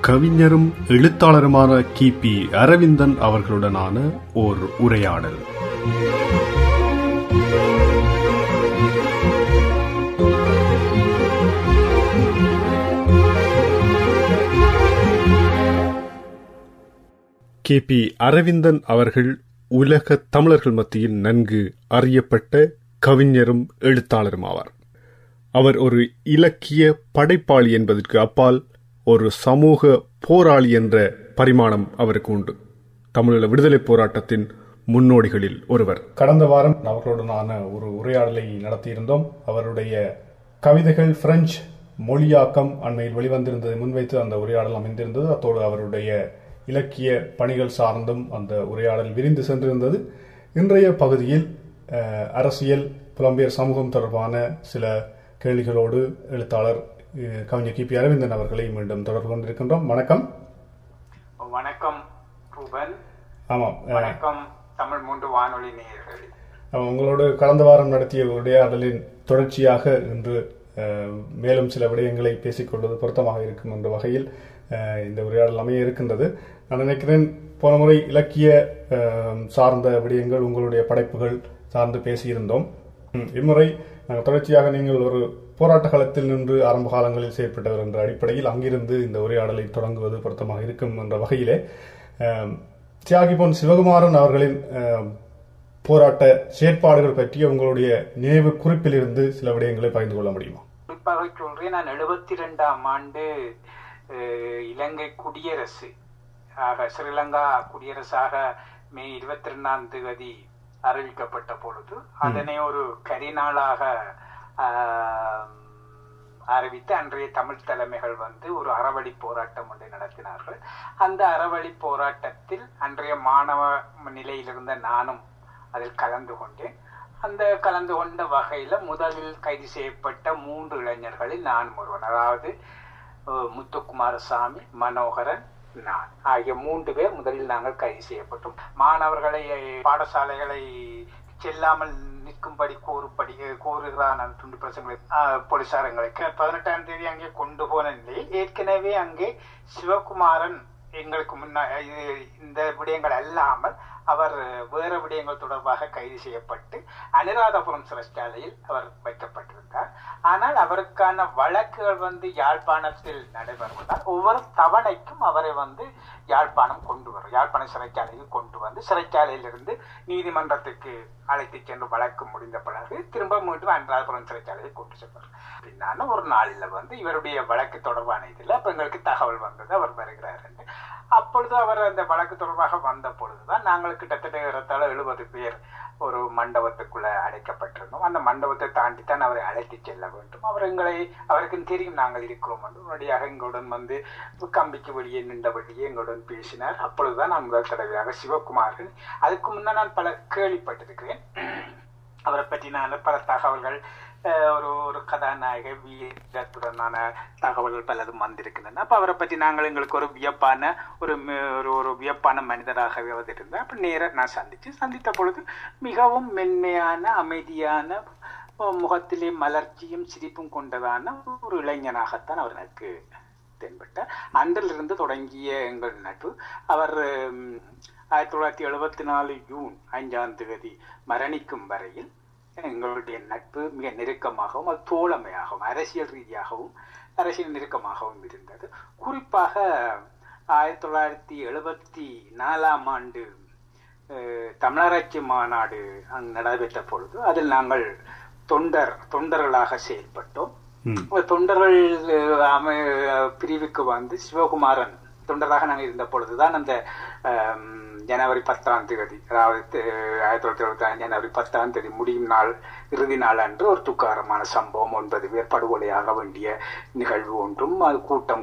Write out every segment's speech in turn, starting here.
கவிஞரும் எழுத்தாளருமான கிபி அரவிந்தன் அவர்களுடனான ஓர் உரையாடல். கிபி அரவிந்தன் அவர்கள் உலக தமிழர்கள் மத்தியில் நன்கு அறியப்பட்ட கவிஞரும் எழுத்தாளரும் ஆவார். அவர் ஒரு இலக்கிய படைப்பாளி என்பதற்கு அப்பால் ஒரு சமூக போராளி என்ற பரிமாணம் அவருக்கு உண்டு. தமிழீழ விடுதலை போராட்டத்தின் முன்னோடிகளில் ஒருவர். கடந்த வாரம் அவர்களுடனான ஒரு உரையாடலை நடத்தியிருந்தோம். அவருடைய கவிதைகள் பிரெஞ்சு மொழியாக்கம் அண்மையில் வெளிவந்திருந்ததை முன்வைத்து அந்த உரையாடல் அமைந்திருந்தது. அத்தோடு அவருடைய இலக்கிய பணிகள் சார்ந்தும் அந்த உரையாடல் விரிந்து சென்றிருந்தது. இன்றைய பகுதியில் அரசியல், புலம்பெயர் சமூகம் தொடர்பான சில கேள்விகளோடு எழுத்தாளர் கவிஞர் கிபி அரவிந்தன் அவர்களை மீண்டும் தொடர்பு கொண்டிருக்கின்றோம். வணக்கம். வணக்கம் ரூபன். ஆமாம், வணக்கம் தமிழ் மூன்று வானொலி நேயர்களே. உங்களோடு கடந்த வாரம் நடத்திய உரையாடலின் தொடர்ச்சியாக இன்று மேலும் சில விடயங்களை பேசிக்கொள்வது பொருத்தமாக இருக்கும் என்ற வகையில் இந்த உரையாடல் அமைய இருக்கின்றது. நான் நினைக்கிறேன், போன முறை இலக்கிய சார்ந்த விடயங்கள், உங்களுடைய படைப்புகள் சார்ந்து பேசியிருந்தோம். இம்முறை தொடர்ச்சியாக நீங்கள் ஒரு போராட்ட காலத்தில் நின்று ஆரம்ப காலங்களில் செயற்பட்டவர் என்ற அடிப்படையில் அங்கிருந்து இந்த உரையாடலை தொடங்குவது பொருத்தமாக இருக்கும் என்ற வகையிலே தியாகி பொன் சிவகுமாரன் அவர்களின் போராட்ட செயற்பாடுகள் பற்றிய உங்களுடைய நினைவு குறிப்பிலிருந்து சில விடயங்களை பகிர்ந்து கொள்ள முடியுமா? குறிப்பாக சொல்றேன், நான் 72ஆம் ஆண்டு இலங்கை குடியரசு ஸ்ரீலங்கா குடியரசாக மே 22ஆம் தேதி அறிவிக்கப்பட்ட பொழுது அதனை ஒரு கரிநாளாக அறிவித்து அன்றைய தமிழ் தலைமைகள் ஒரு அறவழி போராட்டம் ஒன்றை நடத்தினார்கள். அந்த அறவழி போராட்டத்தில் அன்றைய மாணவ நிலையிலிருந்த நானும் அதில் கலந்து கொண்டேன். அந்த கலந்து கொண்ட வகையில முதலில் கைது செய்யப்பட்ட 3 இளைஞர்களில் நான் ஒருவன். அதாவது முத்துக்குமாரசாமி, மனோகரன், நான் ஆகிய 3 பேர் முதலில் நாங்கள் கைது செய்யப்பட்டோம். மாணவர்களை பாடசாலைகளை செல்லாமல் நிற்கும்படி கோருகிறான் துண்டு பிரசங்களை போலீசாரங்களுக்கு 18ஆம் தேதி அங்கே கொண்டு போன நிலையில் ஏற்கனவே அங்கே சிவகுமாரன் எங்களுக்கு இந்த விடயங்கள் அல்லாமல் அவர் வேறு விடயங்கள் தொடர்பாக கைது செய்யப்பட்டு அனுராதபுரம் சிறைச்சாலையில் அவர் வைக்கப்பட்டிருந்தார். ஆனால் அவருக்கான வழக்குகள் யாழ்ப்பாணத்தில் நடைபெறுவதால் ஒவ்வொரு தவணைக்கும் அவரை யாழ்ப்பாணம் கொண்டு வரும், யாழ்ப்பாண சிறைச்சாலையில் கொண்டு வந்து சிறைச்சாலையிலிருந்து நீதிமன்றத்துக்கு அழைத்து சென்று வழக்கு முடிந்த பிறகு திரும்ப மீண்டும் அனுராதபுரம் சிறைச்சாலையில் கொண்டு செல்வார். பின்னான ஒரு நாளில் இவருடைய வழக்கு தொடர்பான இதில் அப்ப எங்களுக்கு தகவல் வந்தது அவர் வருகிறார் என்று. அப்பொழுது அவர் அந்த வழக்கு தொடர்பாக வந்த பொழுதுதான் நாங்கள் கிட்டத்தட்ட 70 பேர் ஒரு மண்டபத்துக்குள்ள அடைக்கப்பட்டிருந்தோம். அந்த மண்டபத்தை தாண்டித்தான் அவரை அழைத்து செல்ல வேண்டும். அவருக்கு தெரியும் நாங்கள் இருக்கிறோம் என்று உடனடியாக எங்களுடன் கம்பிக்கு வெளியே நின்றபடியே எங்களுடன் பேசினார். அப்பொழுதுதான் நான் முதல் தடவையாக சிவகுமாரன், அதுக்கு முன்ன நான் பல கேள்விப்பட்டிருக்கிறேன் அவரை பற்றி. நான் பல தகவல்கள், ஒரு கதாநாயக வீரத்துடனான தகவல்கள் பலதும் வந்திருக்கின்றன. அப்ப அவரை பற்றி நாங்கள் எங்களுக்கு ஒரு வியப்பான மனிதராகவே இருந்தார். அப்ப நேரம் நான் சந்தித்த பொழுது மிகவும் மென்மையான, அமைதியான, முகத்திலே மலர்ச்சியும் சிரிப்பும் கொண்டதான ஒரு இளைஞனாகத்தான் அவர் எனக்கு தென்பட்டார். அன்றிலிருந்து தொடங்கிய எங்கள் நட்பு அவர் 1974 ஜூன் 5ஆம் தேதி மரணிக்கும் வரையில் எங்களுடைய நட்பு மிக நெருக்கமாகவும் அது தோழமையாகவும் அரசியல் ரீதியாகவும் அரசியல் நெருக்கமாகவும் இருந்தது. குறிப்பாக 1974ஆம் ஆண்டு தமிழராட்சி மாநாடு அங்கு நடைபெற்ற பொழுது அதில் நாங்கள் தொண்டர்களாக செயல்பட்டோம். தொண்டர்கள் பிரிவுக்கு சிவகுமாரன் தொண்டராக நாங்கள் இருந்த பொழுதுதான் அந்த ஜனவரி 10ஆம் தேதி, அதாவது 1975 ஜனவரி 10ஆம் தேதி முடியும் நாள், இறுதி நாள் அன்று ஒரு துக்காரமான சம்பவம், 9 பேர் படுகொலையாக வேண்டிய நிகழ்வு ஒன்றும், அது கூட்டம்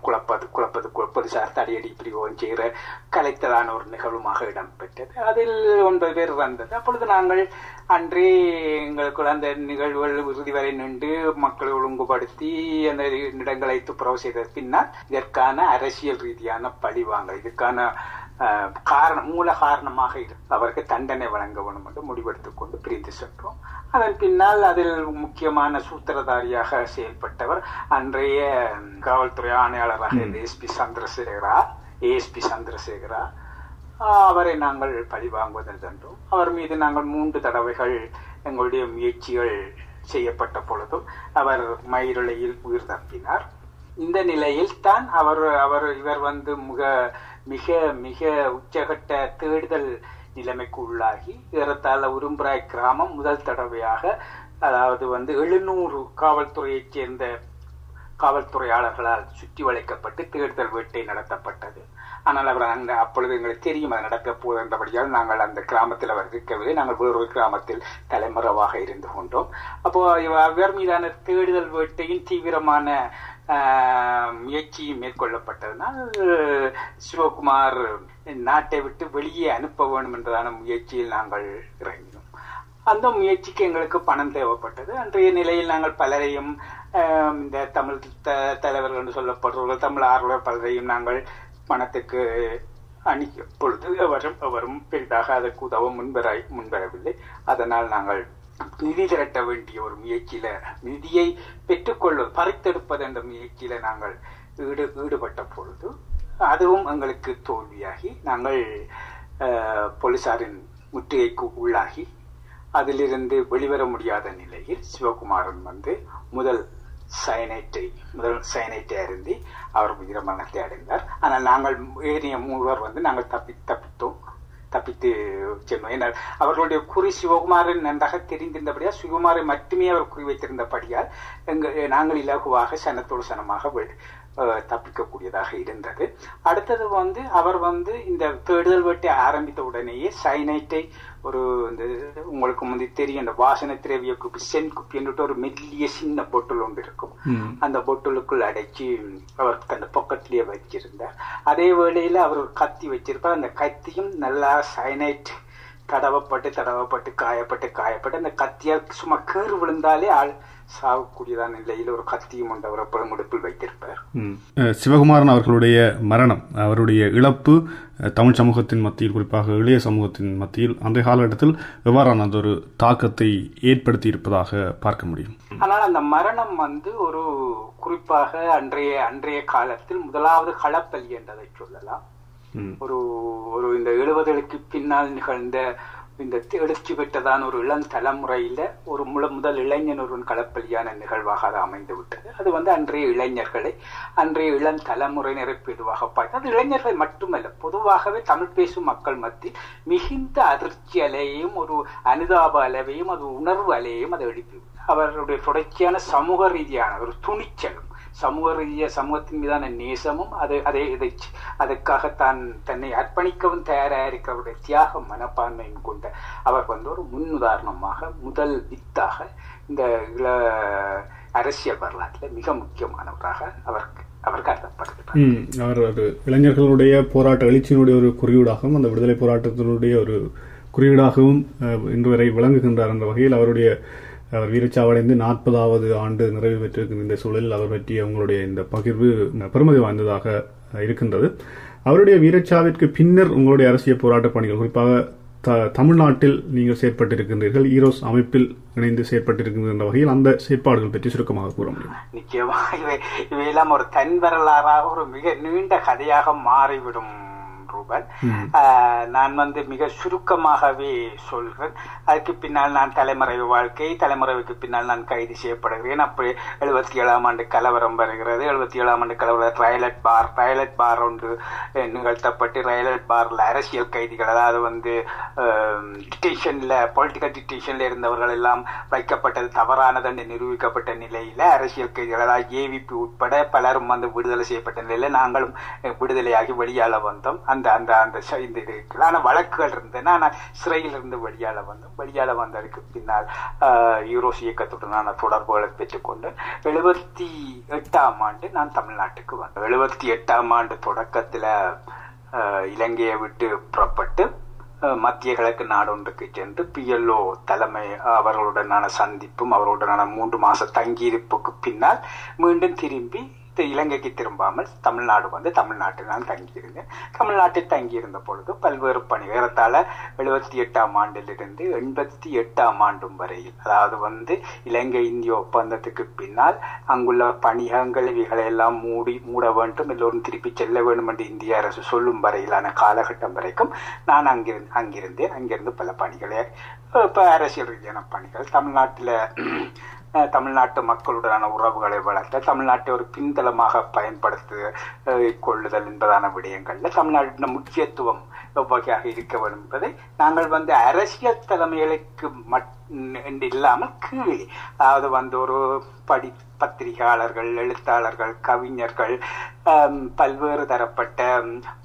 குழப்பது சார் தடியடி பிரிவோம் செய்கிற கலைத்ததான ஒரு நிகழ்வுமாக இடம்பெற்றது. அதில் 9 பேர் வந்தது. அப்பொழுது நாங்கள் அன்றே எங்களுக்குள்ள அந்த நிகழ்வுகள் இறுதி வரை நின்று மக்களை ஒழுங்குபடுத்தி அந்த இடங்களை துப்புரவு செய்த பின்னால் இதற்கான அரசியல் ரீதியான பழிவாங்க, இதுக்கான மூல காரணமாக அவருக்கு தண்டனை வழங்க வேண்டும் என்று முடிவெடுத்துக் கொண்டு பிரிந்து சென்றோம். அதன் பின்னால் அதில் முக்கியமான சூத்திரதாரியாக செயல்பட்டவர் அன்றைய காவல்துறை ஆணையாளராக ஏஎஸ்பி சந்திரசேகரா. அவரை நாங்கள் பழிவாங்குவதில் சென்றோம். அவர் மீது நாங்கள் 3 தடவைகள் எங்களுடைய முயற்சிகள் செய்யப்பட்ட பொழுதும் அவர் மயிரிழையில் உயிர் தப்பினார். இந்த நிலையில் தான் இவர் மிக மிக உச்சகட்ட தேடுதல் நிலைமைக்கு உள்ளாகி ஏறத்தாழ உரும்புராய் கிராமம் முதல் தடவையாக, அதாவது 700 காவல்துறையைச் சேர்ந்த காவல்துறையாளர்களால் சுற்றி வளைக்கப்பட்டு தேடுதல் வேட்டை நடத்தப்பட்டது. ஆனால் அவர் அப்பொழுது எங்களுக்கு தெரியும் அது நடக்க போகின்றபடியால் நாங்கள் அந்த கிராமத்தில் அவர் இருக்கவில்லை. நாங்கள் வேறொரு கிராமத்தில் தலைமறைவாக இருந்து கொண்டோம். அப்போ அவர் மீதான தேடுதல் வேட்டையின் தீவிரமான முயற்சியும் மேற்கொள்ளப்பட்டதனால் சிவகுமார் நாட்டை விட்டு வெளியே அனுப்ப வேண்டும் என்றதான முயற்சியில் நாங்கள் இறங்கினோம். அந்த முயற்சிக்கு எங்களுக்கு பணம் தேவைப்பட்டது. அன்றைய நிலையில் நாங்கள் பலரையும் இந்த தமிழ் தலைவர்கள் என்று சொல்லப்படுறவர்கள், தமிழ் ஆர்வலர் பலரையும் நாங்கள் பணத்துக்கு அணிக்க பொழுது அவரும் பெரிதாக அதற்கு உதவ முன்வரவில்லை. அதனால் நாங்கள் நிதி திரட்ட வேண்டிய ஒரு முயற்சியில, நிதியை பறித்தெடுப்பது என்ற முயற்சியில நாங்கள் ஈடுபட்ட பொழுது அதுவும் எங்களுக்கு தோல்வியாகி நாங்கள் போலீசாரின் முற்றுகைக்கு உள்ளாகி அதிலிருந்து வெளிவர முடியாத நிலையில் சிவகுமாரன் முதல் சயனைட்டை அருந்தி அவர் உயிரமரணத்தை அடைந்தார். ஆனால் நாங்கள் ஏறிய 3 நாங்கள் தப்பித்து சென்றோம். ஏன்னால் அவர்களுடைய குறி சிவகுமாரன் நன்றாக தெரிந்திருந்தபடியால், சிவகுமாரை மட்டுமே அவர் குறி வைத்திருந்தபடியால் நாங்கள் இலகுவாக சனத்தோடு சனமாக தப்பிக்கக்கூடியதாக இருந்தது. அடுத்தது அவர் இந்த தேடுதல் வேட்டை ஆரம்பித்த உடனேயே சைனைட்டை உங்களுக்கு முந்தி தெரியும், அந்த வாசனை திரவிய குப்பி, சென் குப்பி என்று ஒரு மெல்லிய சின்ன பொட்டில் ஒன்று இருக்கும். அந்த பொட்டிலுக்குள் அடைச்சி அவர் தன் பக்கத்திலேயே வச்சிருந்தார். அதே வேளையில அவர் ஒரு கத்தி வச்சிருப்பார். அந்த கத்தியும் நல்லா சைனைட் தடவப்பட்டு காயப்பட்டு அந்த கத்தியால் சும்மா கேறு விழுந்தாலே ஆள் சாகக்கூடியதான நிலையில் ஒரு கத்தியும் உண்டு அவர் பெருமுடுப்பில் வைத்திருப்பார். சிவகுமாரன் அவர்களுடைய மரணம், அவருடைய இழப்பு தமிழ் சமூகத்தின் மத்தியில், குறிப்பாக இளைய சமூகத்தின் மத்தியில் அந்த காலகட்டத்தில் எவ்வாறான ஒரு தாக்கத்தை ஏற்படுத்தி இருப்பதாக பார்க்க முடியும். ஆனால் அந்த மரணம் ஒரு குறிப்பாக அன்றைய காலத்தில் முதலாவது களப்பலி என்றதை சொல்லலாம். ஒரு இந்த 70களுக்கு பின்னால் நிகழ்ந்த இந்த எழுச்சி பெற்றதான ஒரு இளம் தலைமுறையில ஒரு முதல் இளைஞன் ஒருவன் களப்பலியான நிகழ்வாக அது அமைந்து விட்டது. அது அன்றைய இளம் தலைமுறையினரை பெதுவாக பார்த்து, அது இளைஞர்கள் மட்டுமல்ல, பொதுவாகவே தமிழ் பேசும் மக்கள் மத்தியில் மிகுந்த அதிர்ச்சி அலையையும் ஒரு அனுதாப அலைவையும் அது உணர்வு அலையையும் அதை எழுப்பி, அவருடைய தொடர்ச்சியான சமூக ரீதியான ஒரு துணிச்சலும் சமூகத்தின் மீதான நேசமும் அதற்காக தன்னை அர்ப்பணிக்கவும் தயாராக இருக்கிறவருடைய தியாக மனப்பான்மையும் கொண்ட அவர் ஒரு முன்னுதாரணமாக, முதல் வித்தாக இந்த அரசியல் வரலாற்றில் மிக முக்கியமானவராக அவர் கருதப்படுகிறார். அவர் இளைஞர்களுடைய போராட்ட எழுச்சியினுடைய ஒரு குறியீடாகவும் அந்த விடுதலை போராட்டத்தினுடைய ஒரு குறியீடாகவும் இன்று வரை விளங்குகின்றார் என்ற வகையில் அவர் வீரச்சாவடைந்து 40வது ஆண்டு நிறைவு பெற்றிருக்கின்ற இந்த சூழலில் அவர் பற்றிய உங்களுடைய இந்த பகிர்வு பெருமதி வாய்ந்ததாக இருக்கின்றது. அவருடைய வீரச்சாவிற்கு பின்னர் உங்களுடைய அரசியல் போராட்ட பணிகள், குறிப்பாக தமிழ்நாட்டில் நீங்கள் செயற்பட்டிருக்கின்றீர்கள், ஈரோஸ் அமைப்பில் இணைந்து செயற்பட்டிருக்கின்ற வகையில் அந்த செயற்பாடுகள் பற்றி சுருக்கமாக கூற முடியும்? நிச்சயமாக இவையெல்லாம் ஒரு தன் வரலாறாக ஒரு மிக நீண்ட கதையாக மாறிவிடும். நான் மிக சுருக்கமாகவே சொல்கிறேன். அதுக்கு பின்னால் நான் தலைமறைவுக்கு பின்னால் நான் கைது செய்யப்படுகிறேன். அப்படி 77ஆம் ஆண்டு கலவரம் வருகிறது. 77ஆம் ஆண்டு கலவரம் ரயலட் பார் ஒன்று நிகழ்த்தப்பட்டு, ரயலட் பார்ல அரசியல் கைதிகள், அதாவது டிடென்ஷன்ல, பொலிட்டிக்கல் டிடென்ஷன்ல இருந்தவர்கள் எல்லாம் வைக்கப்பட்டது தவறானது என்று நிரூபிக்கப்பட்ட நிலையில அரசியல் கைதிகள், அதாவது ஏவிபி உட்பட பலரும் விடுதலை செய்யப்பட்ட நிலையில நாங்களும் விடுதலையாகி வெளியால வந்தோம். அந்த வழக்குகள் இருந்தன. நான் சிறையில் இருந்து வெளியால வந்ததுக்கு பின்னால் ஈரோஸ் இயக்கத்துடனான தொடர்புகளை பெற்றுக்கொண்டு 78ஆம் ஆண்டு நான் தமிழ்நாட்டுக்கு வந்தேன். 78ஆம் ஆண்டு தொடக்கத்துல இலங்கையை விட்டு புறப்பட்டு மத்திய கிழக்கு நாடொன்றுக்கு சென்று PLO தலைமை அவர்களுடனான சந்திப்பும் அவர்களுடனான 3 மாச தங்கியிருப்புக்கு பின்னால் மீண்டும் திரும்பி இலங்கைக்கு திரும்பாமல் தமிழ்நாடு வந்து தமிழ்நாட்டில் நான் தங்கியிருந்தேன். தமிழ்நாட்டில் தங்கியிருந்த பொழுது பல்வேறு பணி ஏறத்தாழ 78ஆம் ஆண்டிலிருந்து 88ஆம் ஆண்டும் வரையில், அதாவது வந்து இலங்கை இந்திய ஒப்பந்தத்துக்கு பின்னால் அங்குள்ள பணிகள் இவைகளை எல்லாம் மூட வேண்டும், எல்லோரும் திருப்பி செல்ல வேண்டும் என்று இந்திய அரசு சொல்லும் வரையிலான காலகட்டம் வரைக்கும் நான் அங்கிருந்தேன். அங்கிருந்து பல பணிகளை, இப்போ அரசியல் ரீதியான பணிகள், தமிழ்நாட்டு மக்களுடனான உறவுகளை வளர்த்த, தமிழ்நாட்டை ஒரு பின்தளமாக பயன்படுத்தி கொள்ளுதல் என்பதான விடயங்கள்ல தமிழ்நாட்டின் முக்கியத்துவம் எவ்வகையாக இருக்க வேண்டும் என்பதை நாங்கள் வந்து அரசியல் தலைமைகளுக்கு என்று இல்லாமல் கீழே, அதாவது வந்து ஒரு பத்திரிகையாளர்கள், எழுத்தாளர்கள், கவிஞர்கள், பல்வேறு தரப்பட்ட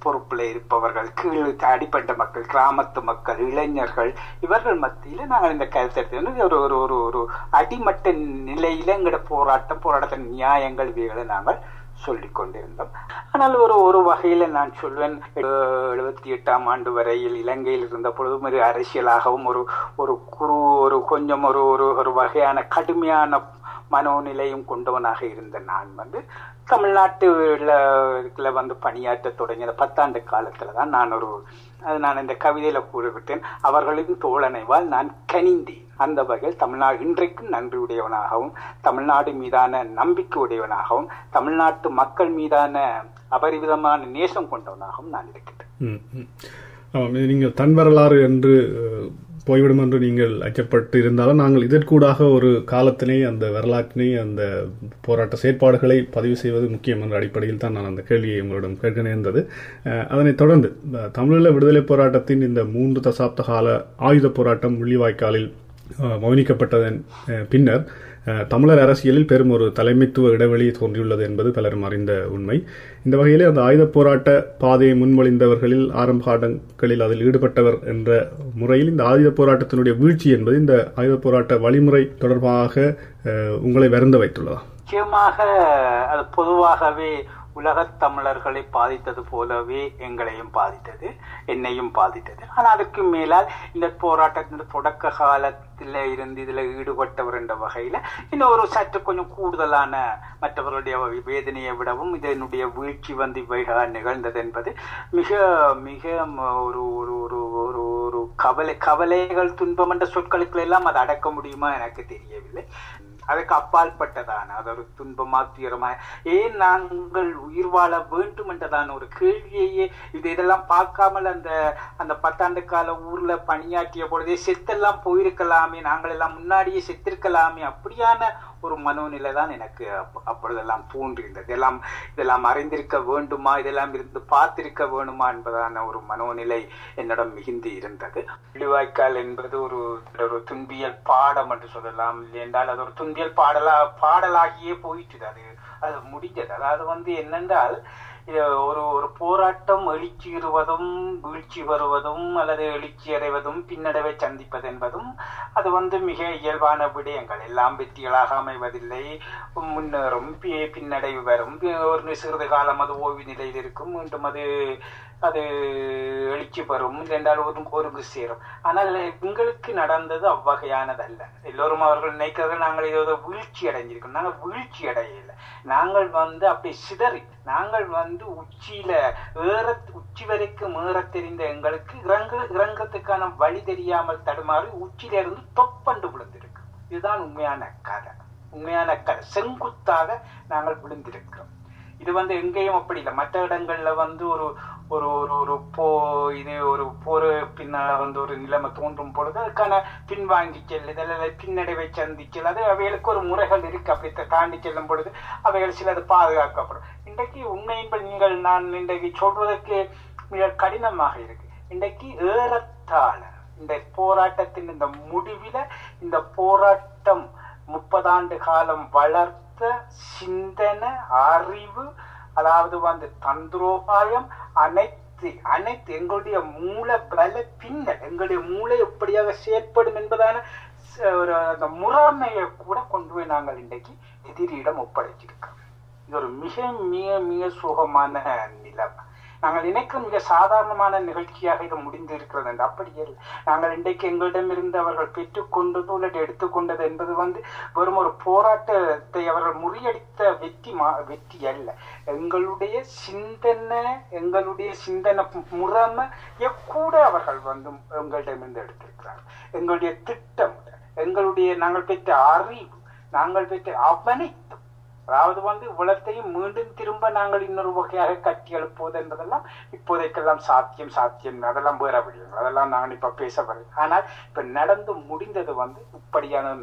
பொறுப்பில் இருப்பவர்கள், கீழே அடிப்பட்ட மக்கள், கிராமத்து மக்கள், இளைஞர்கள், இவர்கள் மத்தியில் நாங்கள் இந்த கருத்தெடுத்து ஒரு ஒரு ஒரு அடிமட்ட நிலையில எங்களோட போராட்டத்தின் நியாயங்கள் இவைகளை நாங்கள் சொல்லிக் கொண்டிருந்தோம். ஆனால் ஒரு வகையில நான் சொல்வேன், 78ஆம் ஆண்டு வரையில் இலங்கையில் இருந்த பொழுதும் ஒரு அரசியலாகவும் ஒரு கொஞ்சம் ஒரு வகையான கடுமையான மனோநிலையும் கொண்டவனாக இருந்த நான் வந்து தமிழ்நாட்டுல வந்து பணியாற்ற தொடங்கிய 10 ஆண்டு காலத்துல தான் நான் இந்த கவிதையில கூறிவிட்டேன், அவர்களின் தோழனைவால் நான் கனிந்தேன். அந்த வகையில் தமிழ்நாடு இன்றைக்கும் நன்றி உடையவனாகவும், தமிழ்நாடு மீதான நம்பிக்கை உடையவனாகவும், தமிழ்நாட்டு மக்கள் மீதான அபரிவிதமான நேசம் கொண்டவனாகவும் நான் இருக்கின்றேன். நீங்கள் தன் வரலாறு என்று போய்விடும் என்று நீங்கள் அச்சப்பட்டு இருந்தாலும் நாங்கள் இதற்கூடாக ஒரு காலத்தினை, அந்த வரலாற்றினை, அந்த போராட்ட செயற்பாடுகளை பதிவு செய்வது முக்கியம் என்ற அடிப்படையில் தான் நான் அந்த கேள்வியை உங்களிடம் கேட்க நேர்ந்தது. அதனைத் தொடர்ந்து தமிழீழ விடுதலை போராட்டத்தின் இந்த 3 தசாப்த கால ஆயுத போராட்டம் முள்ளிவாய்க்காலில் மௌனிக்கப்பட்டதன் பின்னர் தமிழர் அரசியலில் பெரும் ஒரு தலைமைத்துவ இடைவெளி தோன்றியுள்ளது என்பது பலரும் அறிந்த உண்மை. இந்த வகையிலே அந்த ஆயுத போராட்ட பாதையை முன்மொழிந்தவர்களில் ஆரம்ப காலங்களில் அதில் ஈடுபட்டவர் என்ற முறையில் இந்த ஆயுத போராட்டத்தினுடைய வீழ்ச்சி என்பது இந்த ஆயுத போராட்ட வழிமுறை தொடர்பாக உங்களை வருந்த வைத்துள்ளதா? முக்கியமாக அது பொதுவாகவே உலகத் தமிழர்களை பாதித்தது போலவே எங்களையும் பாதித்தது, என்னையும் பாதித்தது. ஆனால் அதுக்கு மேலால் இந்த போராட்டத்தின் தொடக்க காலத்தில் இருந்து இதில் ஈடுபட்டவர் என்ற வகையில் இன்னும் ஒரு சற்று கொஞ்சம் கூடுதலான மற்றவர்களுடைய வேதனையை விடவும் இதனுடைய வீழ்ச்சி வந்து நிகழ்ந்தது என்பது மிக மிக ஒரு ஒரு ஒரு ஒரு கவலைகள், துன்பம் என்ற சொற்களுக்கு எல்லாம் அதை அடக்க முடியுமா எனக்கு தெரியவில்லை. அதுக்கு அப்பாற்பட்டதான அது ஒரு துன்பமா துயரமா, ஏன் நாங்கள் உயிர் வாழ வேண்டும் என்றதான ஒரு கேள்வியையே இதெல்லாம் பார்க்காமல் அந்த 10 ஆண்டு கால ஊர்ல பணியாற்றிய பொழுதே செத்தெல்லாம் போயிருக்கலாமே, நாங்கள் எல்லாம் முன்னாடியே செத்திருக்கலாமே, அப்படியான ஒரு மனோநிலை தான் எனக்கு அப்பொழுதெல்லாம் தோன்றியிருந்தது. இதெல்லாம் அறிந்திருக்க வேண்டுமா, இதெல்லாம் இருந்து பார்த்திருக்க வேண்டுமா என்பதான ஒரு மனோநிலை என்னிடம் மிகுந்து இருந்தது. முள்ளிவாய்க்கால் என்பது ஒரு துன்பியல் பாடம் என்று சொல்லலாம். இல்லை என்றால் அது ஒரு துன்பியல் பாடலாகியே போயிட்டு அது முடிஞ்சது. அதாவது வந்து என்னென்றால் ஒரு போராட்டம் எழுச்சியுறுவதும் வீழ்ச்சி வருவதும் அல்லது எழுச்சி அடைவதும் பின்னடைவை சந்திப்பது என்பதும் அது வந்து மிக இயல்பான விடயங்கள். எல்லாம் வெற்றிகளாக அமைவதில்லை, முன்னேறும், பின்னடைவு வரும், ஒரு சிறிது காலம் அது ஓய்வு நிலையில் இருக்கும், மீண்டும் அது எழுச்சி பெறும், என்றால் ஒருங்கு சேரும். ஆனால் எங்களுக்கு நடந்தது அவ்வகையானதல்ல. எல்லோரும் அவர்கள் நினைக்கிறது நாங்கள் ஏதோ வீழ்ச்சி அடைஞ்சிருக்கோம். நாங்கள் வீழ்ச்சி அடையல, நாங்கள் வந்து அப்படி சிதறி, நாங்கள் வந்து உச்சி வரைக்கும் ஏற தெரிந்த எங்களுக்கு இறங்கத்துக்கான வழி தெரியாமல் தடுமாறி உச்சியில இருந்து தொப்பண்டு விழுந்திருக்கு. இதுதான் உண்மையான கதை. செங்குத்தாக நாங்கள் விழுந்திருக்கிறோம். இது வந்து எங்கேயும் அப்படி இல்லை. மற்ற இடங்கள்ல வந்து ஒரு போர் பின்னால வந்து ஒரு நிலைமை தோன்றும் பொழுது அதுக்கான பின்வாங்கி செல்லுதல், பின்னடைவை சந்திச்சல், அது அவைகளுக்கு ஒரு முறைகள் இருக்கு. அப்படி தாண்டி செல்லும் பொழுது அவைகள் சிலது பாதுகாக்கப்படும். இன்றைக்கு உண்மையின் நான் இன்றைக்கு சொல்வதற்கு மிக கடினமாக இருக்கு. இன்றைக்கு ஏறத்தாழ இந்த போராட்டத்தின் இந்த முடிவில இந்த போராட்டம் 30 ஆண்டு காலம் வளர்த்த சிந்தனை, அறிவு, அதாவது வந்து தந்திரோபாயம், அனைத்து எங்களுடைய மூளை பல பின்னல், எங்களுடைய மூளை எப்படியாக செயற்படும் என்பதான அந்த முறைமையை கூட கொண்டு போய் நாங்கள் இன்றைக்கு எதிரியிடம் ஒப்படைச்சிருக்கோம். இது ஒரு மிக மிக மிக சுகமான நிலைமை. நாங்கள் நினைக்கும் மிக சாதாரணமான நிகழ்ச்சியாக இது முடிந்து இருக்கிறது என்று. அப்படியே நாங்கள் இன்றைக்கு எங்களிடமிருந்து அவர்கள் பெற்றுக்கொண்டது அல்லது எடுத்துக்கொண்டது என்பது வெறும் ஒரு போராட்டத்தை அவர்கள் முறியடித்த வெற்றி அல்ல. எங்களுடைய சிந்தனை முறைமையை கூட அவர்கள் எங்களிடமிருந்து எடுத்திருக்கிறார்கள். எங்களுடைய திட்டம், நாங்கள் பெற்ற அறிவு, நாங்கள் பெற்ற அனைத்தும், அதாவது இவ்வளத்தையும் மீண்டும் திரும்ப நாங்கள் இன்னொரு வகையாக கட்டி எழுப்புவது என்பதெல்லாம் இப்போதைக்கெல்லாம் சாத்தியம் அதெல்லாம் வேற விடயங்கள், அதெல்லாம் நாங்கள் இப்ப பேச வரேன். ஆனால் இப்ப நடந்து முடிந்தது இப்படியான.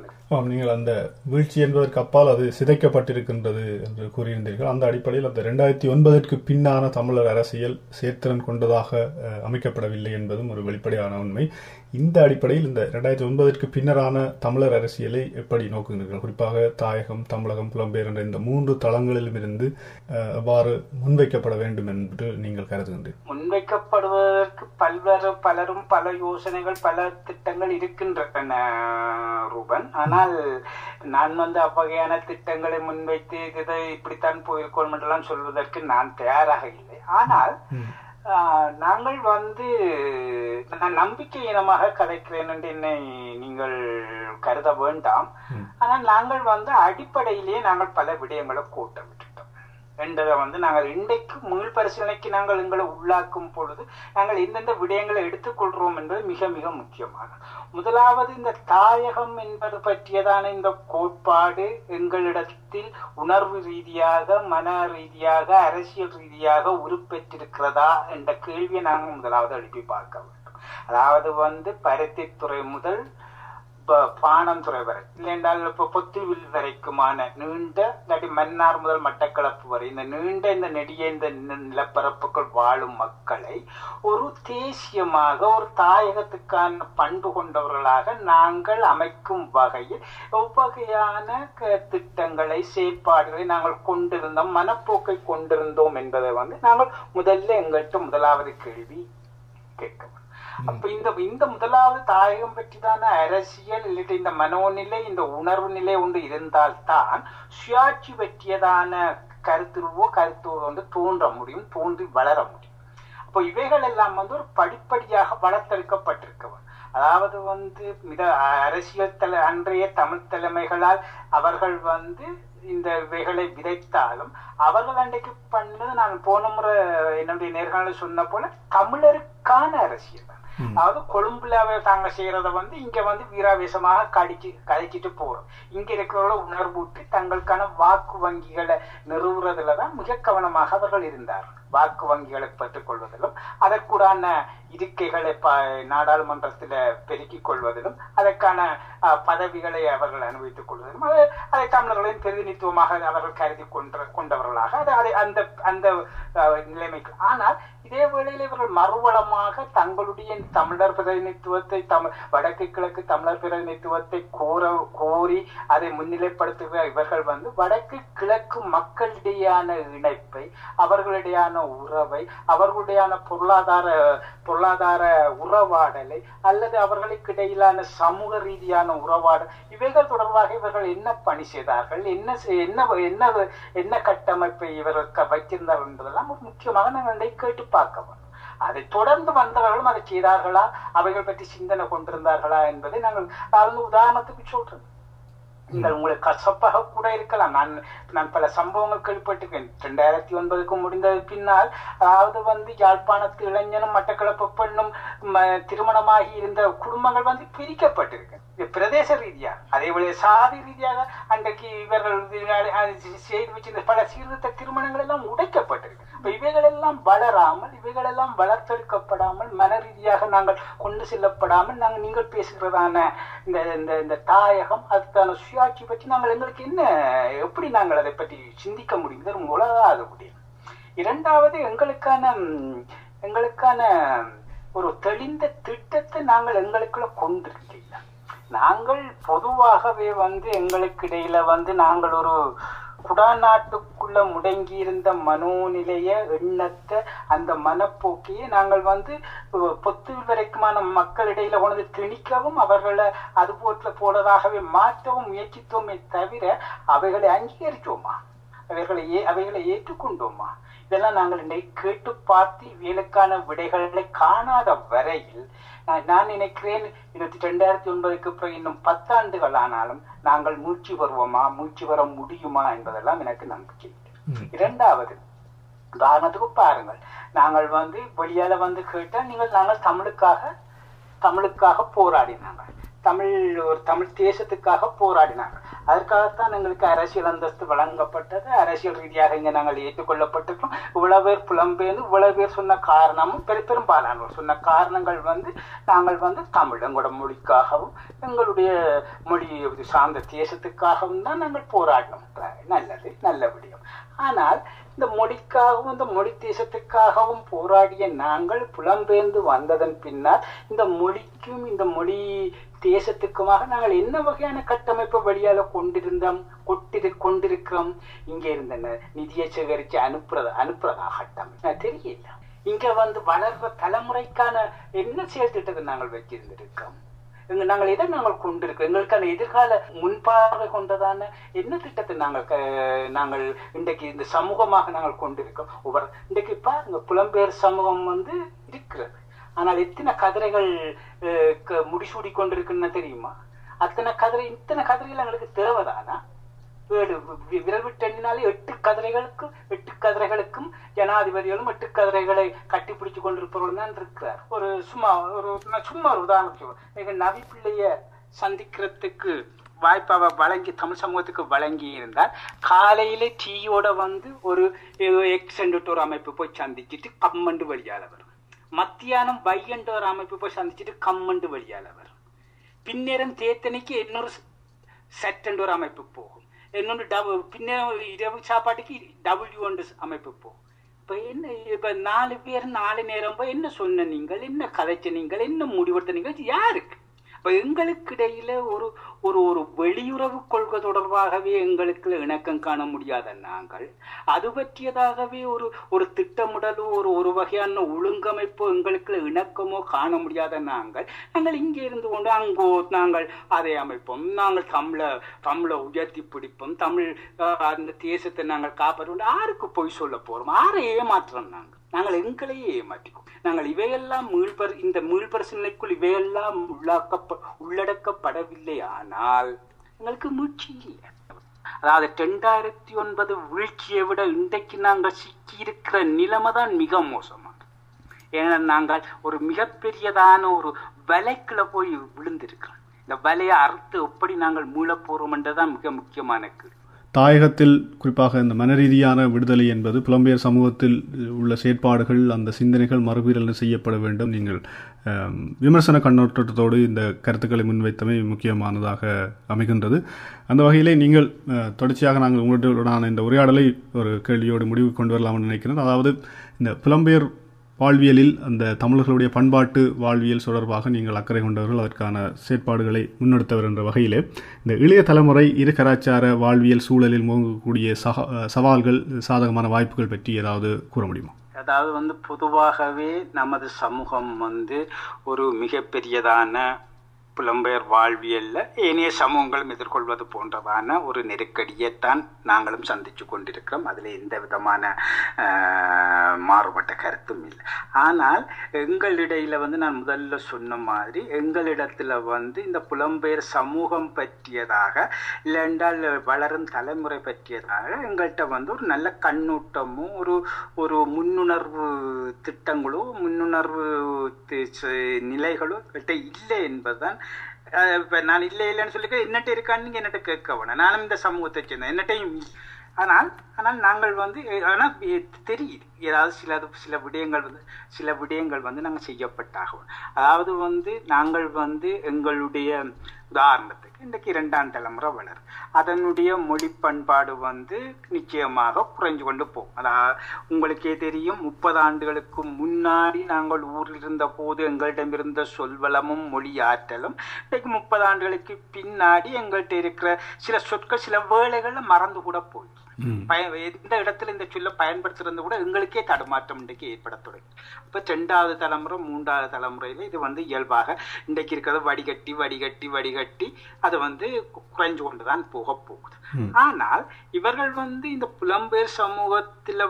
நீங்கள் அந்த வீழ்ச்சி என்பதற்கு அப்பால் அது சிதைக்கப்பட்டிருக்கின்றது என்று கூறியிருந்தீர்கள். அந்த அடிப்படையில் அந்த 2009 பின்னான தமிழர் அரசியல் சேர்த்திறன் கொண்டதாக அமைக்கப்படவில்லை என்பதும் ஒரு வெளிப்படையான உண்மை. இந்த அடிப்படையில் இந்த 2009 பின்னரான தமிழர் அரசியலை எப்படி நோக்குகிறீர்கள்? குறிப்பாக தாயகம், தமிழகம், புலம்பெயர் என்ற இந்த 3 தளங்களிலும் இருந்து எவ்வாறு முன்வைக்கப்பட வேண்டும் என்று நீங்கள் கருதுகின்றீர்கள்? முன்வைக்கப்படுவதற்கு பலரும் பல யோசனைகள், பல திட்டங்கள் இருக்கின்றன ரூபன். ஆனால் நான் அவ்வகையான திட்டங்களை முன்வைத்து இதை இப்படித்தான் போயிருக்கோம் என்றெல்லாம் சொல்வதற்கு நான் தயாராக இல்லை. ஆனால் நாங்கள் நான் நம்பிக்கை இனமாக கதைக்கிறேன் என்று என்னை நீங்கள் கருத வேண்டாம். ஆனால் நாங்கள் அடிப்படையிலேயே நாங்கள் பல விடயங்களை கூட்ட விட்டுட்டோம் என்றதை நாங்கள் இன்றைக்கு மீள் பரிசீலனைக்கு நாங்கள் எங்களை உள்ளாக்கும் பொழுது நாங்கள் எந்தெந்த விடயங்களை எடுத்துக்கொள்றோம் என்பது மிக மிக முக்கியமானது. முதலாவது, இந்த தாயகம் என்பது பற்றியதான இந்த கோட்பாடு எங்களிடத்தில் உணர்வு ரீதியாக, மன ரீதியாக, அரசியல் ரீதியாக உருப்பெற்றிருக்கிறதா என்ற கேள்வியை நாங்கள் முதலாவது எழுப்பி பார்க்க வேண்டும். அதாவது பருத்தித்துறை முதல் பாணந்துறை வரை, இல்லைன்றால் இப்ப பொத்துவில் வரைக்குமான நீண்ட, இல்லாட்டி மன்னார் முதல் மட்டக்களப்பு வரை இந்த நீண்ட இந்த நெடிய இந்த நிலப்பரப்புகள் வாழும் மக்களை ஒரு தேசியமாக, ஒரு தாயகத்துக்கான பண்பு கொண்டவர்களாக நாங்கள் அமைக்கும் வகையில் எவ்வகையான திட்டங்களை, செயற்பாடுகளை நாங்கள் கொண்டிருந்தோம், மனப்போக்கை கொண்டிருந்தோம் என்பதை நாங்கள் முதல்ல எங்கள்கிட்ட முதலாவது கேள்வி கேட்க. அப்ப இந்த முதலாவது தாயகம் பற்றிதான அரசியல், இல்லட்டு இந்த மனோநிலை, இந்த உணர்வு நிலை ஒன்று இருந்தால்தான் சுயாட்சி பற்றியதான கருத்துருவோ தோன்ற முடியும், தோன்றி வளர முடியும். அப்போ இவைகள் எல்லாம் ஒரு படிப்படியாக வளர்த்தெடுக்கப்பட்டிருக்கவன். அதாவது அரசியல் அன்றைய தமிழ் தலைமைகளால் அவர்கள் இந்த இவைகளை விதைத்தாலும் அவர்கள் அன்றைக்கு பண்ணது, நான் போன முறை என்னுடைய நேர்காணல சொன்ன போல தமிழருக்கான அரசியல். அதாவது கொழும்புல தாங்க செய்யறத இங்க வீராவேசமாக கதைச்சிட்டு போறோம். இங்க இருக்கிறவங்கள உணர்வூட்டி தங்களுக்கான வாக்கு வங்கிகளை நிறுவுறதுலதான் மிக கவனமாக அவர்கள் இருந்தார்கள். வாக்கு வங்கிகளை பெற்றுக் கொள்வதிலும், அதற்குடான இருக்கைகளை நாடாளுமன்றத்தில் பெருக்கிக் கொள்வதிலும், அதற்கான பதவிகளை அவர்கள் அனுபவித்துக் கொள்வதிலும், அதை தமிழர்களின் பிரதிநிதித்துவமாக அவர்கள் கருதி கொண்டவர்களாக அந்த நிலைமைக்கு. ஆனால் இதே வேளையில் இவர்கள் மறுவளமாக தங்களுடைய தமிழர் பிரதிநிதித்துவத்தை, வடக்கு கிழக்கு தமிழர் பிரதிநிதித்துவத்தை கோரி அதை முன்னிலைப்படுத்துகிற இவர்கள் வடக்கு கிழக்கு மக்களிடையான இணைப்பை, அவர்களிடையான உறவை, அவர்களுடையான பொருளாதார உறவாடலை அல்லது அவர்களுக்கு இடையிலான சமூக ரீதியான உறவாடல், இவைகள் தொடர்பாக இவர்கள் என்ன பணி செய்தார்கள், என்ன கட்டமைப்பை இவர்கள் வைத்திருந்தார்கள் என்பதெல்லாம் முக்கியமாக நாங்கள் கேட்டு பார்க்க வேண்டும். அதை தொடர்ந்து வந்தவர்களும் அதை செய்தார்களா, அவைகள் பற்றி சிந்தனை கொண்டிருந்தார்களா என்பதை நாங்கள் உதாரணத்துக்கு சொல்றேன். நீங்கள் உங்களுக்கு கசப்பாக கூட இருக்கலாம். நான் பல சம்பவங்கள் கேள்விப்பட்டிருக்கேன். 2009 முடிந்தது பின்னால், அதாவது யாழ்ப்பாணத்து இளைஞனும் மட்டக்களப்பு பெண்ணும் திருமணமாகி இருந்த குடும்பங்கள் பிரிக்கப்பட்டிருக்கு பிரதேச ரீதியாக. அதே போல சாதி ரீதியாக அன்றைக்கு இவர்கள் செய்து வச்சிருந்த பல சீர்திருத்த திருமணங்கள் எல்லாம் உடைக்கப்பட்டிருக்கு. இவைகள் எல்லாம் வளராமல், இவைகள் எல்லாம் வளர்த்தெடுக்கப்படாமல், மன ரீதியாக நாங்கள் கொண்டு செல்லப்படாமல் நீங்கள் பேசுகிறதான இந்த தாயகம், அதுக்கான சுயாட்சி பற்றி நாங்கள் எங்களுக்கு எப்படி நாங்கள் அதை பற்றி சிந்திக்க முடியும்? உலகாத முடியும். இரண்டாவது, எங்களுக்கான ஒரு தெளிந்த திட்டத்தை நாங்கள் எங்களுக்குள்ள கொண்டிருக்கீங்க. நாங்கள் பொதுவாகவே எங்களுக்கு இடையில நாங்கள் ஒரு குடாநாட்டுக்குள்ள முடங்கி இருந்த மனோநிலைய எண்ணத்தை, அந்த மனப்போக்கையை நாங்கள் பொத்து வரைக்குமான மக்களிடையில கொண்டு திணிக்கவும், அவர்களை அது போலதாகவே மாற்றவும் முயற்சித்தோமே தவிர அவைகளை அங்கீகரிச்சோமா? அவைகளை ஏற்றுக்கொண்டோமா? இதெல்லாம் நாங்கள் இன்றைக்கு கேட்டு பார்த்து இவைகளுக்கான விடைகளை காணாத வரையில் நான் நினைக்கிறேன் 2009க்கு பிறகு இன்னும் 10 ஆண்டுகள் ஆனாலும் நாங்கள் மூச்சு வருவோமா, மூச்சு வர முடியுமா என்பதெல்லாம் எனக்கு நம்பிக்கை. இரண்டாவது உதாரணத்துக்கு பாருங்கள், நாங்கள் வெளியால கேட்டால் நாங்கள் தமிழுக்காக போராடினாங்க, தமிழ் தேசத்துக்காக போராடினாங்க. அதற்காகத்தான் எங்களுக்கு அரசியல் அந்தஸ்து வழங்கப்பட்டது. அரசியல் ரீதியாக இங்க நாங்கள் ஏற்றுக்கொள்ளப்பட்டிருக்கோம். இவ்வளவு பேர் புலம்பெயர்ந்து இவ்வளவு பேர் சொன்ன காரணமும் பெரும்பாலானோர் சொன்ன காரணங்கள் நாங்கள் தமிழ் எங்களோட மொழிக்காகவும் எங்களுடைய மொழி சார்ந்த தேசத்துக்காகவும் தான் நாங்கள் போராடினோம். நல்ல விடயம். ஆனால் இந்த மொழிக்காகவும் இந்த மொழி தேசத்துக்காகவும் போராடிய நாங்கள் புலம்பெயர்ந்து வந்ததன் பின்னால் இந்த மொழிக்கும் இந்த மொழி தேசத்துக்குமாக நாங்கள் என்ன வகையான கட்டமைப்பை வழியால கொண்டிருக்கிறோம்? இங்க இருந்த நிதியை சேகரிச்சு அனுப்புறதா கட்டமைப்பு தெரியல. இங்க வளர்ற தலைமுறைக்கான என்ன செயல் திட்டத்தை நாங்கள் வச்சிருந்திருக்கோம்? நாங்கள் எதை நாங்கள் கொண்டிருக்கோம்? எங்களுக்கான எதிர்கால முன்பார்வை கொண்டதான என்ன திட்டத்தை நாங்கள் இன்றைக்கு இந்த சமூகமாக நாங்கள் கொண்டிருக்கோம்? இன்றைக்கு பாருங்க, புலம்பெயர் சமூகம் இருக்கிறது. ஆனால் எத்தனை கதிரைகள் முடிசூடி கொண்டிருக்குன்னு தெரியுமா? இத்தனை கதிரைகள் எங்களுக்கு தேவைதானா? விரல் விட்டு எண்ணினாலே 8 கதிரைகளுக்கும் ஜனாதிபதிகளும் 8 கதிரைகளை கட்டி பிடிச்சு கொண்டிருப்பவர்கள் தான் இருக்கிறார். சும்மா ஒரு உதாரணம் சொல்லுவேன். நவி பிள்ளைய சந்திக்கிறதுக்கு வாய்ப்பாக தமிழ் சமூகத்துக்கு வழங்கி இருந்தால் காலையில டீயோட ஒரு எக்ஸென்டோர் அமைப்பு போய் சந்திச்சுட்டு கம்மண்டு வழியால வரும். மத்தியானம் வையண்டோர் அமைப்பு போய் சந்திச்சுட்டு கம்மண்டு வழியால வரும். பின்னேரம் தேத்தனைக்கு இன்னொரு செட்டண்டோர் அமைப்பு போகும். இன்னொன்று இரவு சாப்பாட்டுக்கு W அமைப்பு போகும். இப்ப 4 பேர் 4 நேரம் போய் என்ன சொன்ன நீங்கள், என்ன கதைச்ச நீங்கள், என்ன முடிவெடுத்த நீங்கள் யாருக்கு? இப்ப எங்களுக்கு இடையில ஒரு வெளியுறவு கொள்கை தொடர்பாகவே எங்களுக்கு இணக்கம் காண முடியாத நாங்கள், அது பற்றியதாகவே ஒரு திட்டமிடலோ ஒரு வகையான ஒழுங்கமைப்போ எங்களுக்கு இணக்கமோ காண முடியாத நாங்கள் இங்கே இருந்து கொண்டு அங்கோ நாங்கள் அதை அமைப்போம், நாங்கள் தமிழை உயர்த்தி பிடிப்போம், தமிழ் அந்த தேசத்தை நாங்கள் காப்பாற்ற யாருக்கு போய் சொல்ல போறோம்? யாரை ஏமாற்றுறோம்? நாங்கள் எங்களையே ஏமாற்றிக்கோம். நாங்கள் இவையெல்லாம் இந்த மீள்பரிசீலனைக்குள் இவையெல்லாம் உள்ளடக்கப்படவில்லை. ஆனால் எங்களுக்கு மூச்சு இல்லை. அதாவது 2009 வீழ்ச்சியை விட இன்றைக்கு நாங்கள் சிக்கி இருக்கிற நிலைமை தான் மிக மோசமானது. ஏன்னா நாங்கள் ஒரு மிகப்பெரியதான ஒரு வலைக்குள்ள போய் விழுந்திருக்கிறோம். இந்த வலையை அறுத்து எப்படி நாங்கள் மீளப் போறோம் என்றுதான் மிக முக்கியமான கேள்வி. தாயகத்தில் குறிப்பாக இந்த மனரீதியான விடுதலை என்பது புலம்பெயர் சமூகத்தில் உள்ள செயற்பாடுகள், அந்த சிந்தனைகள் மறுபீரல் செய்யப்பட வேண்டும். நீங்கள் விமர்சன கண்ணோட்டத்தோடு இந்த கருத்துக்களை முன்வைத்தமை முக்கியமானதாக அமைகின்றது. அந்த வகையிலே நீங்கள் தொடர்ச்சியாக நாங்கள் உங்களுடனான இந்த உரையாடலை ஒரு கேள்வியோடு முடிவு கொண்டு வரலாம்னு நினைக்கிறேன். அதாவது இந்த புலம்பெயர் வாழ்வியலில் அந்த தமிழர்களுடைய பண்பாட்டு வாழ்வியல் தொடர்பாக நீங்கள் அக்கறை கொண்டவர்கள், அதற்கான செயற்பாடுகளை முன்னெடுத்தவர் என்ற வகையிலே இந்த இளைய தலைமுறை இரு கலாச்சார வாழ்வியல் சூழலில் முகங்கக்கூடிய சவால்கள், சாதகமான வாய்ப்புகள் பற்றி ஏதாவது கூற முடியுமா? அதாவது பொதுவாகவே நமது சமூகம் ஒரு மிகப்பெரியதான புலம்பெயர் வாழ்வியல்ல ஏனைய சமூகங்களும் எதிர்கொள்வது போன்றதான ஒரு நெருக்கடியைத்தான் நாங்களும் சந்திச்சு கொண்டிருக்கிறோம். அதில் எந்த விதமான மாறுபட்ட கருத்தும் இல்லை. ஆனால் எங்களிடையில நான் முதல்ல சொன்ன மாதிரி எங்களிடத்துல இந்த புலம்பெயர் சமூகம் பற்றியதாக இல்லைன்றால் வளரும் தலைமுறை பற்றியதாக எங்கள்கிட்ட ஒரு நல்ல கண்ணூட்டமும் ஒரு முன்னுணர்வு திட்டங்களோ முன்னுணர்வு நிலைகளோ இல்லை என்பதுதான். இப்ப நான் இல்லைன்னு சொல்லிக்க என்னட்ட இருக்கான்னு நீங்க என்னட்ட கேட்க வேணாம். நானும் இந்த சமூகத்தை சேர்ந்தேன், என்னட்டையும். ஆனால் நாங்கள் ஆனால் தெரியுது ஏதாவது சில விடயங்கள் நாங்கள் செய்யப்பட்டாகும். அதாவது நாங்கள் எங்களுடைய உதாரணத்துக்கு இன்றைக்கு 2ஆம் தலைமுறை வளரும். அதனுடைய மொழி பண்பாடு நிச்சயமாக குறைஞ்சு கொண்டு போகும். அதாவது உங்களுக்கே தெரியும், 30 ஆண்டுகளுக்கு முன்னாடி நாங்கள் ஊரில் இருந்த போது எங்களிடம் இருந்த சொல்வளமும் மொழி ஆற்றலும் இன்றைக்கு 30 ஆண்டுகளுக்கு பின்னாடி எங்கள்கிட்ட இருக்கிற சில சொற்கள் சில வேளைகள்ல மறந்து கூட போயிடும். எந்த இடத்துல இந்த சொல்ல பயன்படுத்துறது கூட எங்களுக்கே தடுமாற்றம் இன்றைக்கு ஏற்பட தொடங்கி. இப்ப 2வது தலைமுறை 3வது தலைமுறையில இது இயல்பாக இன்றைக்கு இருக்கிறத வடிகட்டி வடிகட்டி வடிகட்டி அது குறைஞ்சு கொண்டுதான் போக போகுது. ஆனால் இவர்கள் இந்த புலம்பெயர் சமூகத்துல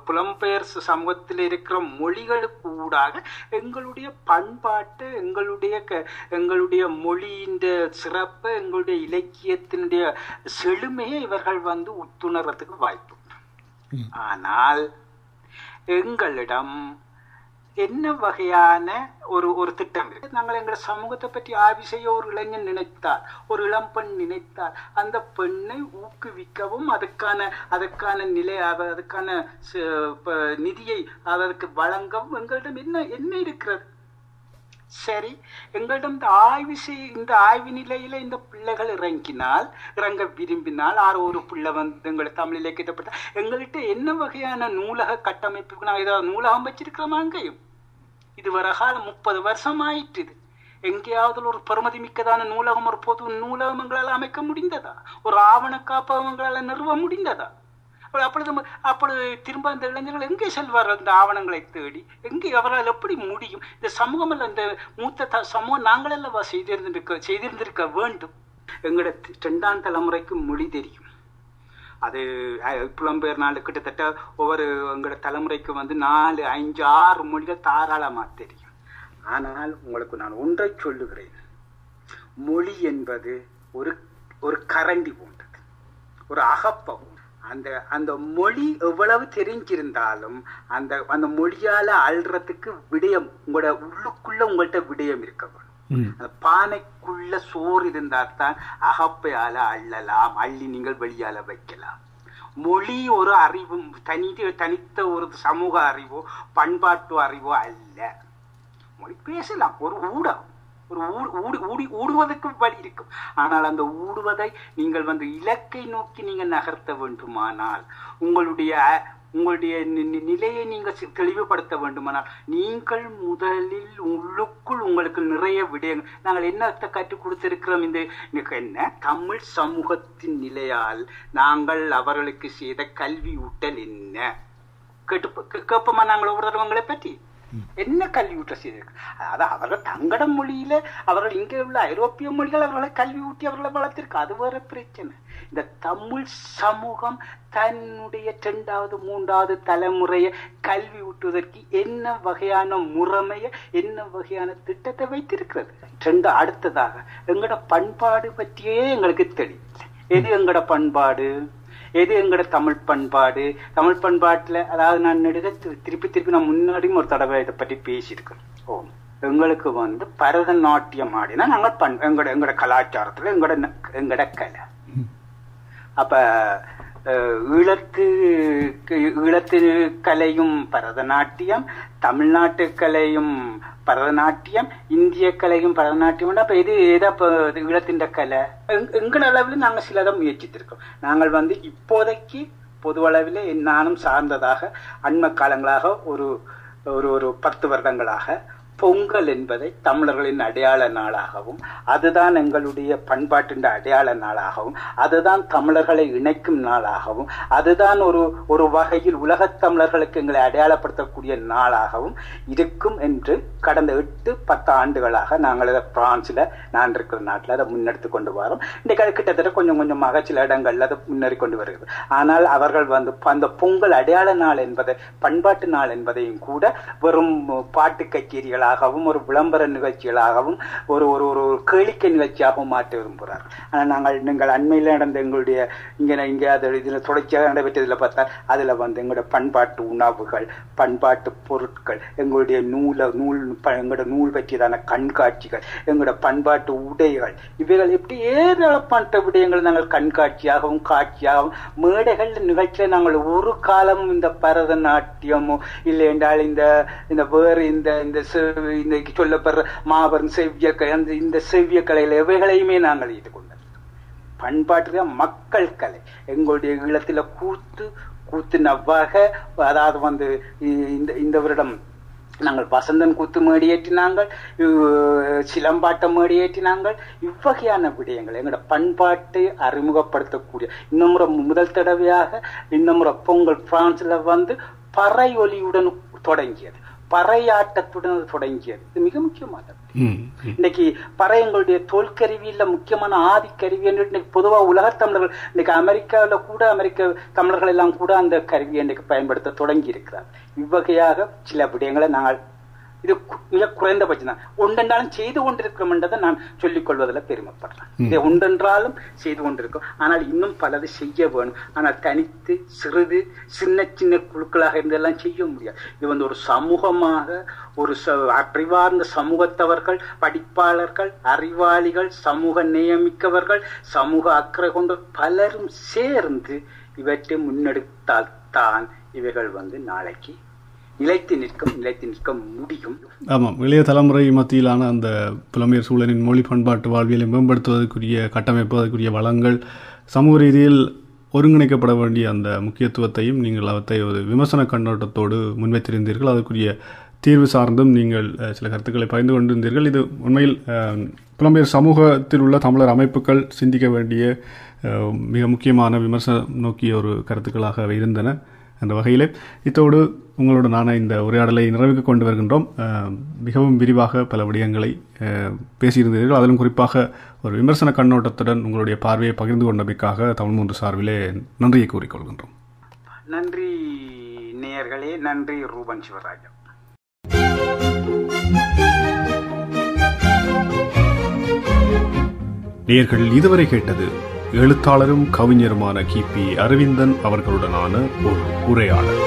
புலம்பெயர் சமூகத்தில் இருக்கிற மொழிகளுக்கு ஊடாக எங்களுடைய பண்பாட்டு எங்களுடைய மொழியின் சிறப்பு எங்களுடைய இலக்கியத்தினுடைய செழுமையை இவர்கள் உத்துணர்றதுக்கு வாய்ப்பு. ஆனால் எங்களிடம் என்ன வகையான ஒரு திட்டம் இருக்கு? நாங்கள் எங்கள் சமூகத்தை பற்றி ஆய்வு செய்ய ஒரு இளைஞன் நினைத்தால், ஒரு இளம்பெண் நினைத்தால், அந்த பெண்ணை ஊக்குவிக்கவும் அதுக்கான நிலை அதுக்கான நிதியை அதற்கு வழங்கவும் எங்களிடம் என்ன இருக்கிறது? சரி, எங்களிடம் இந்த ஆய்வு நிலையில இந்த பிள்ளைகள் இறங்க விரும்பினால் ஒரு பிள்ளை எங்களை தமிழ் இலக்கியப்பட்ட எங்கள்கிட்ட என்ன வகையான நூலக கட்டமைப்புக்கு நாங்கள் ஏதாவது நூலகம் வச்சிருக்கிறோமா? அங்கேயும் இதுவரை காலம் 30 வருஷம் ஆயிட்டு. எங்கேயாவது ஒரு பெருமதி மிக்கதான நூலகம், ஒரு பொது நூலகம் எங்களால் அமைக்க முடிந்ததா? ஒரு ஆவண காப்பகம் எங்களால் நிறுவ முடிந்ததா? அப்பொழுது திரும்ப இந்த இளைஞர்கள் எங்கே செல்வார்கள்? இந்த ஆவணங்களை தேடி எங்கே அவரால் எப்படி முடியும்? இந்த சமூகம் அல்ல, இந்த மூத்த சமூகம் நாங்களெல்லாம் செய்திருந்திருக்க வேண்டும். எங்களோட 2ஆம் தலைமுறைக்கு மொழி தெரியும். அது புலம்பெயர் நாள் கிட்டத்தட்ட ஒவ்வொரு எங்களோட தலைமுறைக்கு 4, 5, 6 மொழிகள் தாராளமா தெரியும். ஆனால் உங்களுக்கு நான் ஒன்றை சொல்லுகிறேன், மொழி என்பது ஒரு கரண்டி போன்றது, ஒரு அகப்பவும். அந்த மொழி எவ்வளவு தெரிஞ்சிருந்தாலும் அந்த மொழியால அள்ளுறதுக்கு விடயம் உங்களோட உள்ளுக்குள்ள உங்கள்கிட்ட விடயம் இருக்க வேணும். அந்த பானைக்குள்ள சோறு இருந்தால்தான் அகப்பையால அள்ளலாம், அள்ளி நீங்கள் வெளியால வைக்கலாம். மொழி ஒரு அறிவு, தனித்த ஒரு சமூக அறிவோ பண்பாட்டு அறிவோ அல்ல. மொழி பேசலாம், ஒரு ஊடகம், ஊடுவதற்கு வழி இருக்கும். ஆனால் அந்த ஊடுவதை நீங்கள் இலக்கை நோக்கி நீங்கள் நகர்த்த வேண்டுமானால், உங்களுடைய நிலையை நீங்கள் தெளிவுபடுத்த வேண்டுமானால், நீங்கள் முதலில் உள்ளுக்குள் உங்களுக்கு நிறைய விடயங்கள் நாங்கள் என்னத்தை கற்றுக் கொடுத்திருக்கிறோம். என்ன தமிழ் சமூகத்தின் நிலையால் நாங்கள் அவர்களுக்கு செய்த கல்வி ஊட்டல் என்ன கேட்போமா? நாங்கள் ஒவ்வொருவங்களை பற்றி என்ன கல்வி ஊட்ட செய்திருக்கு? அதாவது அவர்கள் தங்கட மொழியில அவர்கள் இங்கே உள்ள ஐரோப்பிய மொழிகள் அவர்களை கல்வி ஊட்டி அவர்களை வளர்த்திருக்கு, அது வேற பிரச்சனை. இந்த தமிழ் சமூகம் தன்னுடைய 2வது 3வது தலைமுறையை கல்வி ஊட்டுவதற்கு என்ன வகையான முறைமைய என்ன வகையான திட்டத்தை வைத்திருக்கிறது? அடுத்ததாக எங்களோட பண்பாடு பற்றியே எங்களுக்கு தெரியும். எது எங்களோட பண்பாடு, எது எங்கட தமிழ் பண்பாடு? தமிழ் பண்பாட்டுல அதாவது நான் திருப்பி நான் முன்னாடியும் ஒரு தடவை இதை பற்றி பேசியிருக்கேன். எங்களுக்கு பரதநாட்டியம் ஆடினா நாங்கள் எங்கட கலாச்சாரத்துல எங்கட கலை. அப்ப ஈழத்து கலையும் பரதநாட்டியம், தமிழ்நாட்டு கலையும் பரதநாட்டியம், இந்திய கலையும் பரதநாட்டியம். அப்ப இது ஈழத்தின் கலை எங்கட அளவில் நாங்கள் சிலதை முயற்சித்திருக்கோம். நாங்கள் இப்போதைக்கு பொது அளவில் நானும் சார்ந்ததாக அண்மை காலங்களாக ஒரு 10 வருடங்களாக பொங்கல் என்பதை தமிழர்களின் அடையாள நாளாகவும், அதுதான் எங்களுடைய பண்பாட்டின் அடையாள நாளாகவும், அதுதான் தமிழர்களை இணைக்கும் நாளாகவும், அதுதான் ஒரு வகையில் உலகத் தமிழர்களுக்கு எங்களை அடையாளப்படுத்தக்கூடிய நாளாகவும் இருக்கும் என்று கடந்த 8-10 ஆண்டுகளாக நாங்கள் அதை பிரான்ஸ்ல நான் இருக்கிற நாட்டில் அதை முன்னெடுத்து கொண்டு வரோம். இன்றைக்கு கிட்டத்தட்ட கொஞ்சம் கொஞ்சமாக சில இடங்கள்ல அதை முன்னேறி கொண்டு வருகிறது. ஆனால் அவர்கள் அந்த பொங்கல் அடையாள நாள் என்பதை, பண்பாட்டு நாள் என்பதையும் கூட வெறும் பாட்டு கச்சேரிகள் ஒரு விளம்பர நிகழ்ச்சிகளாகவும் ஒரு கேளிக்கை நிகழ்ச்சியாகவும் மாற்ற விரும்புகிறார். ஆனால் நீங்கள் அண்மையில் நடந்த எங்களுடைய இதில் தொடர்ச்சியாக நடைபெற்றதில் பார்த்தா அதில் எங்களுடைய பண்பாட்டு உணவுகள், பண்பாட்டு பொருட்கள், எங்களுடைய எங்களோட நூல் பற்றியதான கண்காட்சிகள், எங்களோட பண்பாட்டு உடைகள், இவைகள் எப்படி ஏராளப்பட்ட விடயங்கள் நாங்கள் கண்காட்சியாகவும் காட்சியாகவும் மேடைகள் நிகழ்ச்சியில நாங்கள் ஒரு காலமும் இந்த பரதநாட்டியமோ இல்லை என்றால் இந்த வேறு இந்த சொல்லப்படுற மாபெரும் இந்த செவ்விய கலைகள் எவைகளையுமே நாங்கள் ஈடுகொண்டோம். பண்பாட்டு மக்கள் கலை, எங்களுடைய ஈழத்துல கூத்து நவ்வாக, அதாவது இந்த வருடம் நாங்கள் வசந்தன் கூத்து மேடியேற்றினாங்கள், சிலம்பாட்டம் மேடியேற்றினாங்கள். இவ்வகையான விடயங்கள் எங்களோட பண்பாட்டை அறிமுகப்படுத்தக்கூடிய இன்னமுறை முதல் தடவையாக இன்னமுறை பொங்கல் பிரான்ஸ்ல வந்து பறை ஒலியுடன் தொடங்கியது, பறையாட்டத்துடன் தொடங்கியது. இது மிக முக்கியமானது. இன்னைக்கு பறை எங்களுடைய தோல்கருவியில முக்கியமான ஆதி கருவி என்று இன்னைக்கு பொதுவாக உலக தமிழர்கள் இன்னைக்கு அமெரிக்காவில கூட அமெரிக்க தமிழர்கள் எல்லாம் கூட அந்த கருவியை இன்னைக்கு பயன்படுத்த தொடங்கி இருக்கிறார். இவ்வகையாக சில விடயங்களை நாங்கள் இது மிக குறைந்தபட்சம் தான் ஒன்றென்றாலும் செய்து கொண்டிருக்கிறோம் என்றதை நான் சொல்லிக் கொள்வதில் பெருமைப்படுறேன். இதை ஒன்றென்றாலும் செய்து கொண்டிருக்கோம், ஆனால் இன்னும் பலது செய்ய வேணும். ஆனால் தனித்து சிறிது சின்ன சின்ன குழுக்களாக இருந்தெல்லாம் செய்ய முடியாது. இது வந்து ஒரு சமூகமாக ஒரு அறிவார்ந்த சமூகத்தவர்கள், படிப்பாளர்கள், அறிவாளிகள், சமூக நியமிக்கவர்கள், சமூக அக்கறை கொண்டு பலரும் சேர்ந்து இவற்றை முன்னெடுத்தால் தான் இவைகள் வந்து நாளைக்கு நிலைத்து நிற்க முடியும். ஆமாம், இளைய தலைமுறை மத்தியிலான அந்த புலமையர் சூழலின் மொழி பண்பாட்டு வாழ்வியலை மேம்படுத்துவதற்குரிய கட்டமைப்பு, அதற்குரிய வளங்கள், சமூக ரீதியில் ஒருங்கிணைக்கப்பட வேண்டிய அந்த முக்கியத்துவத்தையும் நீங்கள் அவற்றை ஒரு விமர்சன கண்ணோட்டத்தோடு முன்வைத்திருந்தீர்கள். அதற்குரிய தீர்வு சார்ந்தும் நீங்கள் சில கருத்துக்களை பகிர்ந்து கொண்டிருந்தீர்கள். இது உண்மையில் புலம்பெயர் சமூகத்தில் உள்ள தமிழர் அமைப்புகள் சிந்திக்க வேண்டிய மிக முக்கியமான விமர்சனம் நோக்கிய ஒரு கருத்துக்களாக இருந்தன. என்ற வகையில் இத்தோடு உங்களோட நான இந்த உரையாடலை நிறைவுக்கு கொண்டு வருகின்றோம். மிகவும் விரிவாக பல விடயங்களை பேசியிருந்தீர்கள். அதிலும் குறிப்பாக ஒரு விமர்சன கண்ணோட்டத்துடன் உங்களுடைய பார்வையை பகிர்ந்து கொண்டமைக்காக தமிழ் மூன்று சார்பிலே நன்றியை கூறிக்கொள்கின்றோம். நன்றி நேயர்களே, நன்றி ரூபன் சிவராஜா. நேயர்கள் இதுவரை கேட்டது எழுத்தாளரும் கவிஞருமான கிபி அரவிந்தன் அவர்களுடனான ஒரு உரையாடல்.